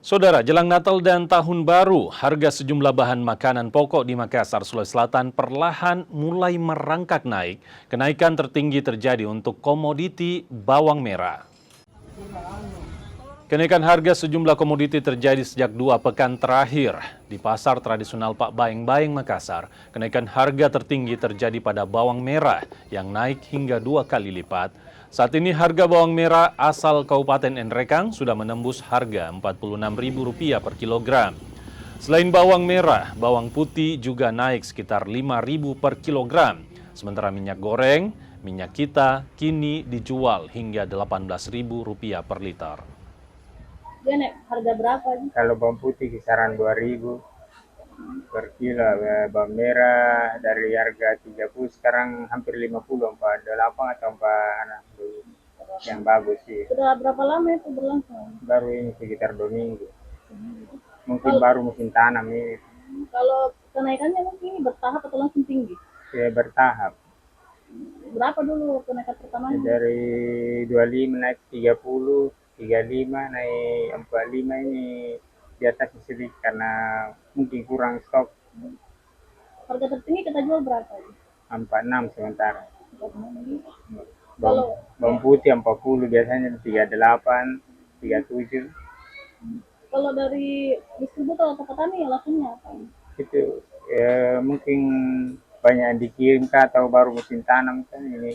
Saudara, jelang Natal dan Tahun Baru, harga sejumlah bahan makanan pokok di Makassar, Sulawesi Selatan perlahan mulai merangkak naik. Kenaikan tertinggi terjadi untuk komoditi bawang merah. Kenaikan harga sejumlah komoditi terjadi sejak 2 pekan terakhir. Di pasar tradisional Pak Baeng-Baeng Makassar, kenaikan harga tertinggi terjadi pada bawang merah yang naik hingga 2 kali lipat. Saat ini harga bawang merah asal Kabupaten Nrekang sudah menembus harga Rp46.000 per kilogram. Selain bawang merah, bawang putih juga naik sekitar Rp5.000 per kilogram. Sementara minyak goreng, minyak kita kini dijual hingga Rp18.000 per liter. Dia naik harga berapa nih? Kalau bawang putih kisaran 2.000 per kilo, bawang merah dari harga 30 sekarang hampir 50, 48 atau 46 yang bagus sih. Sudah berapa lama itu berlangsung? Baru ini sekitar 2 minggu. Mungkin baru musim tanam ini. Kalau kenaikannya mungkin ini bertahap atau langsung tinggi? Ya, bertahap. Berapa dulu kenaikan pertamanya? Dari 25 naik 30, 35 naik 45, ini di atas sedikit karena mungkin kurang stok. Harga tertinggi kita jual berapa? 46 sementara. Kalau Bawang putih 40 biasanya 38, 37. kalau dari distributor atau petani ya langsungnya apa? Itu mungkin banyak yang dikirim kah atau baru musim tanam kan ini.